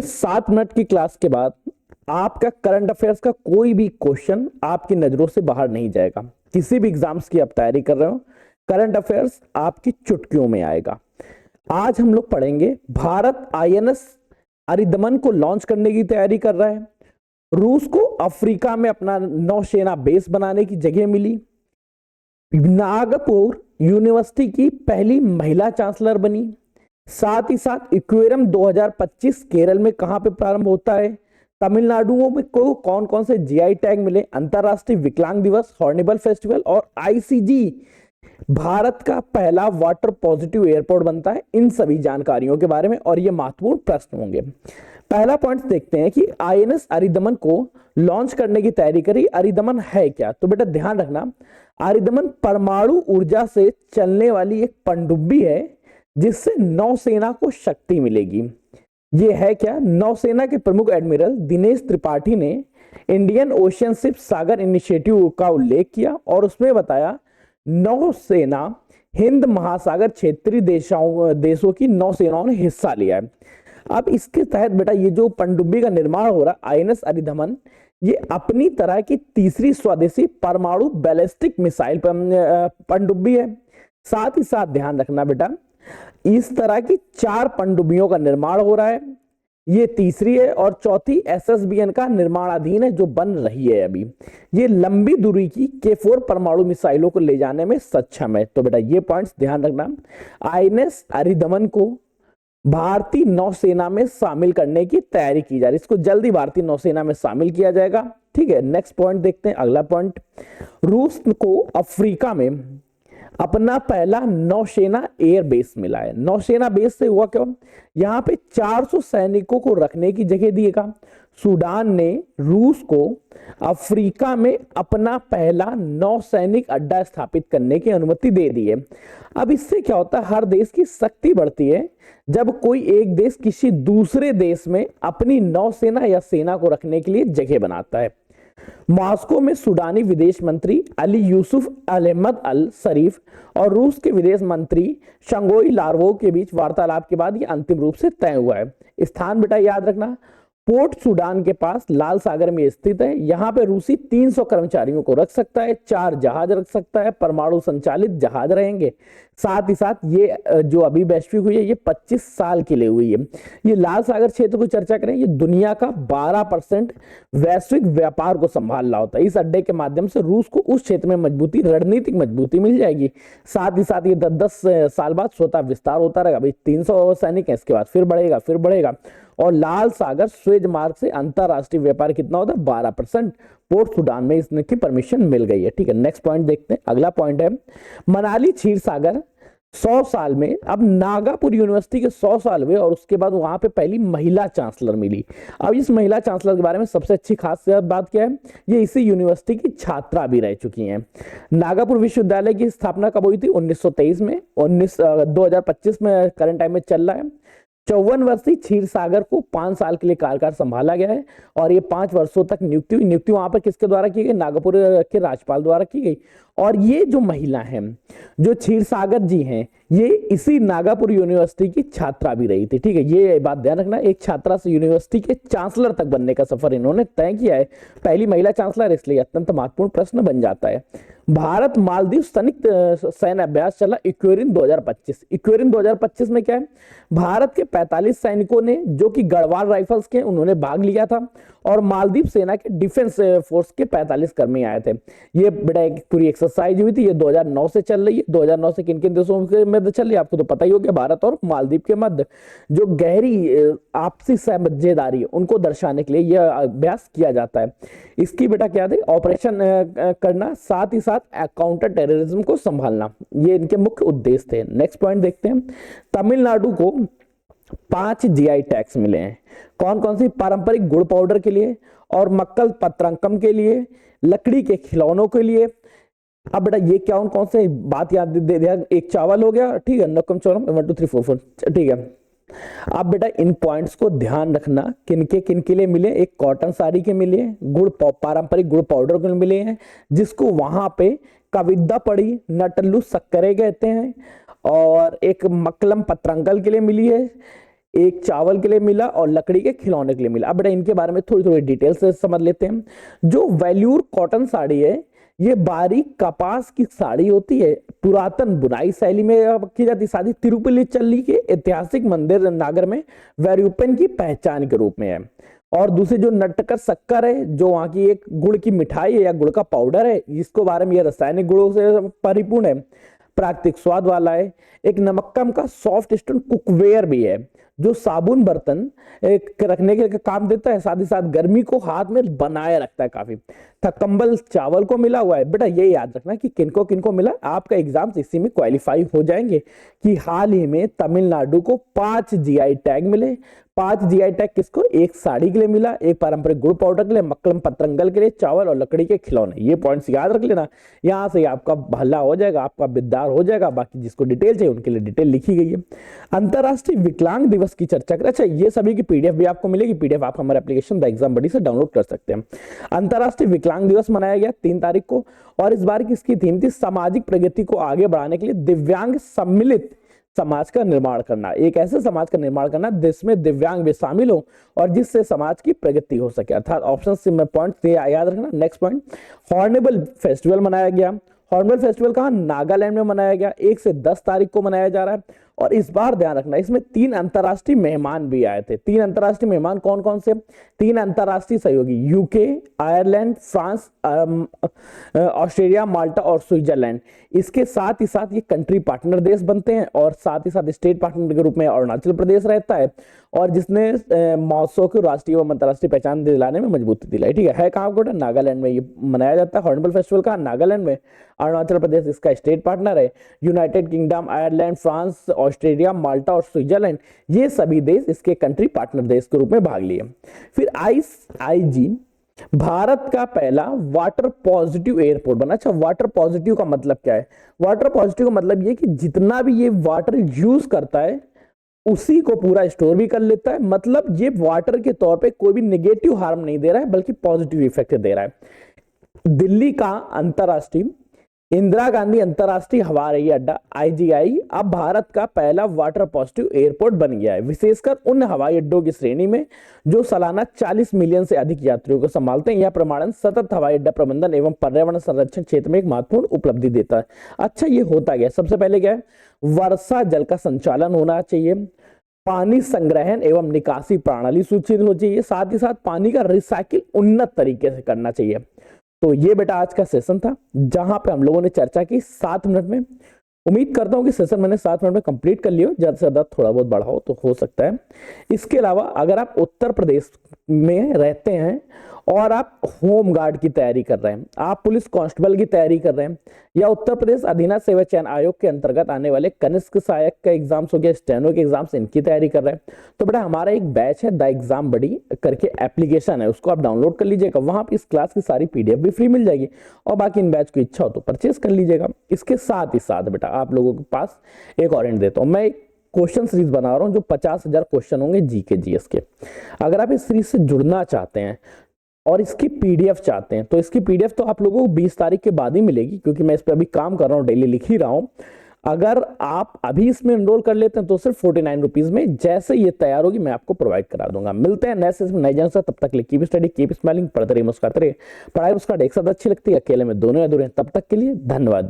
7 minute की class के बाद आपका करंट अफेयर्स का कोई भी क्वेश्चन आपकी नजरों से बाहर नहीं जाएगा। किसी भी एग्जाम्स की आप तैयारी कर रहे हो, करंट अफेयर्स आपकी चुटकियों में आएगा। आज हम लोग पढ़ेंगे भारत आईएनएस अरिदमन को लॉन्च करने की तैयारी कर रहा है। रूस को अफ्रीका में अपना नौसेना बेस बनाने की जगह मिली। नागपुर यूनिवर्सिटी की पहली महिला चांसलर बनी। साथ ही साथ इक्वेरम 2025 केरल में कहां पे प्रारंभ होता है। तमिलनाडु में को कौन कौन से जीआई टैग मिले। अंतरराष्ट्रीय विकलांग दिवस, हॉर्निबल फेस्टिवल और आईसीजी भारत का पहला वाटर पॉजिटिव एयरपोर्ट बनता है। इन सभी जानकारियों के बारे में और ये महत्वपूर्ण प्रश्न होंगे। पहला पॉइंट देखते हैं कि आईएनएस अरिदमन को लॉन्च करने की तैयारी करी। अरिदमन है क्या? तो बेटा ध्यान रखना, अरिदमन परमाणु ऊर्जा से चलने वाली एक पनडुब्बी है जिससे नौसेना को शक्ति मिलेगी। ये है क्या? नौसेना के प्रमुख एडमिरल दिनेश त्रिपाठी ने इंडियन ओशियन शिप सागर इनिशिएटिव का उल्लेख किया और उसमें बताया नौसेना हिंद महासागर क्षेत्रीय देशों की नौसेनाओं ने हिस्सा लिया है। अब इसके तहत बेटा ये जो पनडुब्बी का निर्माण हो रहा है आईएनएस अरिदमन, ये अपनी तरह की तीसरी स्वदेशी परमाणु बैलिस्टिक मिसाइल पनडुब्बी है। साथ ही साथ ध्यान रखना बेटा, इस तरह की 4 पनडुब्बियों का निर्माण हो रहा है। ये तीसरी है और चौथी एसएसबीएन का निर्माणाधीन है जो बन रही है अभी। ये लंबी दूरी की K4 परमाणु मिसाइलों को ले जाने में सक्षम है। तो बेटा ये पॉइंट्स ध्यान रखना। आईएनएस अरिदमन को भारतीय नौसेना में शामिल करने की तैयारी की जा रही है। इसको जल्दी भारतीय नौसेना में शामिल किया जाएगा। ठीक है, नेक्स्ट पॉइंट देखते हैं। अगला पॉइंट, रूस को अफ्रीका में अपना पहला नौसेना एयर बेस मिला है। नौसेना बेस से हुआ क्या? यहां पे 400 सैनिकों को रखने की जगह दिएगा। सूडान ने रूस को अफ्रीका में अपना पहला नौसैनिक अड्डा स्थापित करने की अनुमति दे दी है। अब इससे क्या होता है, हर देश की शक्ति बढ़ती है जब कोई एक देश किसी दूसरे देश में अपनी नौसेना या सेना को रखने के लिए जगह बनाता है। मॉस्को में सूडानी विदेश मंत्री अली यूसुफ अहमद अल शरीफ और रूस के विदेश मंत्री शंगोई लार्वो के बीच वार्तालाप के बाद यह अंतिम रूप से तय हुआ है। स्थान बेटा याद रखना, पोर्ट सूडान के पास लाल सागर में स्थित है। यहां पे रूसी 300 कर्मचारियों को रख सकता है, 4 जहाज रख सकता है, परमाणु संचालित जहाज रहेंगे। साथ ही साथ ये जो अभी वैश्विक हुई है ये 25 साल के लिए हुई है। ये लाल सागर क्षेत्र को चर्चा करें, ये दुनिया का 12% वैश्विक व्यापार को संभाल रहा होता है। इस अड्डे के माध्यम से रूस को उस क्षेत्र में मजबूती, रणनीतिक मजबूती मिल जाएगी। साथ ही साथ ये 10-10 साल बाद स्वतः विस्तार होता रहेगा। भाई 300 सैनिक है, इसके बाद फिर बढ़ेगा फिर बढ़ेगा। और लाल सागर स्वेज मार्ग से अंतरराष्ट्रीय व्यापार कितना होता है? 12%। पोर्ट सूडान में इसकी परमिशन मिल गई है। ठीक है, नेक्स्ट पॉइंट देखते हैं। अगला पॉइंट है मनाली क्षीर सागर 100 साल में। अब नागापुर यूनिवर्सिटी के 100 साल हुए और उसके बाद वहां पे पहली महिला चांसलर मिली। अब इस महिला चांसलर के बारे में सबसे अच्छी खास बात क्या है, ये इसी यूनिवर्सिटी की छात्रा भी रह चुकी हैं। नागापुर विश्वविद्यालय की स्थापना कब हुई थी? 1923 में। 2025 में करंट टाइम में चल रहा है। 54 वर्षीय क्षीर सागर को 5 साल के लिए कार्यकाल संभाला गया है और ये 5 वर्षों तक नियुक्ति वहां पर किसके द्वारा की गई? नागपुर के राज्यपाल द्वारा की गई। और ये जो महिला है, जो क्षीर सागर जी हैं, ये इसी नागपुर यूनिवर्सिटी की छात्रा भी रही थी। ठीक है, ये बात ध्यान रखना, एक छात्रा से यूनिवर्सिटी के चांसलर तक बनने का सफर इन्होंने तय किया है। पहली महिला चांसलर, इसलिए अत्यंत महत्वपूर्ण प्रश्न बन जाता है। भारत मालदीव संयुक्त सैन्य अभ्यास चला इक्वेरिन 2025। इक्वेरिन 2025 में क्या है, भारत के 45 सैनिकों ने, जो कि गढ़वाल राइफल्स के, उन्होंने भाग लिया था और मालदीव सेना के डिफेंस फोर्स के 45 कर्मी आए थे। ये बेटा एक पूरी एक्सरसाइज हुई थी। ये 2009 से चल रही है। 2009 से किन किन देशों के मध्य चल रही है आपको तो पता ही हो गया, भारत और मालदीव के मध्य जो गहरी आपसी साझेदारी उनको दर्शाने के लिए यह अभ्यास किया जाता है। इसकी बेटा क्या है, ऑपरेशन करना, साथ ही साथ काउंटर टेररिज्म को संभालना, ये इनके मुख्य उद्देश्य थे। नेक्स्ट पॉइंट देखते हैं। तमिलनाडु को 5 जीआई टैग्स मिले हैं। कौन कौन सी? पारंपरिक गुड़ पाउडर के लिए और मक्कल पत्रंकम के लिए, लकड़ी के खिलौनों के लिए। अब बेटा ये क्या, कौन से बात याद दे दिया? एक चावल हो गया, ठीक है, नक्कम चौरम 1 2 3 4 4, ठीक है। अब बेटा इन पॉइंट्स को ध्यान रखना, किनके लिए मिले? एक कॉटन साड़ी के मिले, पारंपरिक गुड़ पाउडर के मिले हैं, जिसको वहां पे कविदा पड़ी, नटल्लू सक्करे कहते हैं, और एक मक्कलम पत्रंकल के लिए मिली है। एक चावल के लिए मिला और लकड़ी के खिलौने के लिए मिला। अब बेटा इनके बारे में थोड़ी थोड़ी डिटेल से समझ लेते हैं। जो वेल्यूर कॉटन साड़ी है, ये बारीक कपास की साड़ी होती है, पुरातन बुनाई शैली में की जाती शादी तिरुपल्ली के ऐतिहासिक मंदिर नागर में वैरूपन की पहचान के रूप में है। और दूसरी जो नटकर शक्कर है, जो वहां की एक गुड़ की मिठाई है या गुड़ का पाउडर है, जिसको बारे में ये रासायनिक गुणों से परिपूर्ण है, प्राकृतिक स्वाद वाला है। एक नमक्कम का सॉफ्ट स्टोन कुकवेयर भी है, जो साबुन बर्तन एक रखने के काम देता है, साथ ही साथ गर्मी को हाथ में बनाए रखता है काफी। कंबल चावल को मिला हुआ है। बेटा ये याद रखना कि किनको किनको मिला, आपका एग्जाम इसी में क्वालिफाई हो जाएंगे कि हाल ही में तमिलनाडु को 5 जीआई टैग मिले। 5 जीआई टैग किसको? एक साड़ी के लिए मिला, एक पारंपरिक गुड़ पाउडर के लिए, मक्कलम पतरंगल के लिए, चावल और लकड़ी के खिलौने। ये पॉइंट्स याद रख लेना, यहां से आपका भला हो जाएगा, आपका विद्यार हो जाएगा। बाकी जिसको डिटेल चाहिए उनके लिए डिटेल लिखी गई है। अंतरराष्ट्रीय विकलांग दिवस की चर्चा करें। अच्छा, ये सभी की पीडीएफ भी आपको मिलेगी, पीडीएफ आप हमारे एप्लीकेशन द एग्जाम बडी से डाउनलोड कर सकते हैं। अंतरराष्ट्रीय विकलांग दिवस मनाया गया 3 तारीख को, और इस बार की इसकी थीम थी सामाजिक प्रगति को आगे बढ़ाने के लिए दिव्यांग सम्मिलित समाज का निर्माण करना। एक ऐसे समाज का निर्माण करना जिसमें दिव्यांग भी शामिल हो और जिससे समाज की प्रगति हो सके। अर्थात ऑप्शन से में पॉइंट याद रखना। नेक्स्ट पॉइंट, हॉर्नेबल फेस्टिवल मनाया गया। हॉर्नबिल फेस्टिवल कहाँ? नागालैंड में मनाया गया। 1 से 10 तारीख को मनाया जा रहा है। और इस बार ध्यान रखना, इसमें 3 अंतरराष्ट्रीय मेहमान भी आए थे। 3 अंतरराष्ट्रीय मेहमान कौन कौन से? 3 अंतरराष्ट्रीय सहयोगी, UK, Ireland, France, Australia, Malta और स्विट्जरलैंड। इसके साथ ही साथ ये कंट्री पार्टनर देश बनते हैं, और साथ ही साथ स्टेट पार्टनर के रूप में अरुणाचल प्रदेश रहता है, और जिसने महोत्सव को राष्ट्रीय एवं अंतरराष्ट्रीय पहचान दिलाने में मजबूती दिलाई। ठीक है कहाँ को? नागालैंड में ये मनाया जाता है। हॉर्नबिल फेस्टिवल कहाँ? नागालैंड में। अरुणाचल प्रदेश इसका स्टेट पार्टनर है। United Kingdom, Ireland, France, Australia, Malta और स्विट्जरलैंड, ये सभी देश इसके कंट्री पार्टनर देश के रूप में भाग लिए। फिर आईजी भारत का पहला वाटर पॉजिटिव एयरपोर्ट बना। अच्छा, वाटर पॉजिटिव का मतलब क्या है? वाटर पॉजिटिव का मतलब ये कि जितना भी ये वाटर यूज करता है उसी को पूरा स्टोर भी कर लेता है। मतलब ये वाटर के तौर पे कोई भी नेगेटिव हार्म नहीं दे रहा है, बल्कि पॉजिटिव इफेक्ट दे रहा है। दिल्ली का अंतरराष्ट्रीय इंदिरा गांधी अंतरराष्ट्रीय हवाई अड्डा आईजीआई अब भारत का पहला वाटर पॉजिटिव एयरपोर्ट बन गया है, विशेषकर उन हवाई अड्डों की श्रेणी में जो सालाना 40 मिलियन से अधिक यात्रियों को संभालते हैं। यह प्रमाणन सतत हवाई अड्डा प्रबंधन एवं पर्यावरण संरक्षण क्षेत्र में एक महत्वपूर्ण उपलब्धि देता है। अच्छा, ये होता गया। सबसे पहले क्या है? वर्षा जल का संचालन होना चाहिए, पानी संग्रहण एवं निकासी प्रणाली सुनिश्चित हो चाहिए, साथ ही साथ पानी का रिसाइकिल उन्नत तरीके से करना चाहिए। तो ये बेटा आज का सेशन था, जहां पे हम लोगों ने चर्चा की 7 मिनट में। उम्मीद करता हूं कि सेशन मैंने 7 मिनट में कंप्लीट कर लिया, ज्यादा से ज्यादा थोड़ा बहुत बढ़ाओ तो हो सकता है। इसके अलावा अगर आप उत्तर प्रदेश में रहते हैं और आप होम गार्ड की तैयारी कर रहे हैं, आप पुलिस कांस्टेबल की तैयारी कर रहे हैं, या उत्तर प्रदेश अधीनस्थ सेवा चयन आयोग के अंतर्गत आने वाले कनिष्ठ सहायक का एग्जाम्स हो गया, स्टेनो के एग्जाम्स, इनकी तैयारी कर रहे हैं, तो बेटा हमारा एक बैच है द एग्जाम बडी करके एप्लीकेशन है, उसको आप डाउनलोड कर लीजिएगा। वहां पर इस क्लास की सारी पीडीएफ भी फ्री मिल जाएगी, और बाकी इन बैच की इच्छा हो तो परचेस कर लीजिएगा। इसके साथ ही साथ बेटा आप लोगों के पास एक और हिंट देता हूं, मैं क्वेश्चन सीरीज बना रहा हूं जो 50,000 क्वेश्चन होंगे जीके जीएस के। अगर आप इस सीरीज से जुड़ना चाहते हैं और इसकी पीडीएफ चाहते हैं, तो इसकी पीडीएफ तो आप लोगों को 20 तारीख के बाद ही मिलेगी, क्योंकि मैं इस पर अभी काम कर रहा हूं, डेली लिख ही रहा हूं। अगर आप अभी इसमें एनरोल कर लेते हैं तो सिर्फ 49 रुपीज में जैसे ये तैयार होगी मैं आपको प्रोवाइड करा दूंगा। मिलते हैं नए सेशन नए जन से, तब तक कीप स्टडी कीप स्माइलिंग, पढ़ते रहिए मुस्कुराते रहिए। पढ़ाई मुस्कुराहट एक साथ अच्छी लगती है, अकेले में दोनों अधूरे हैं। तब तक के लिए धन्यवाद।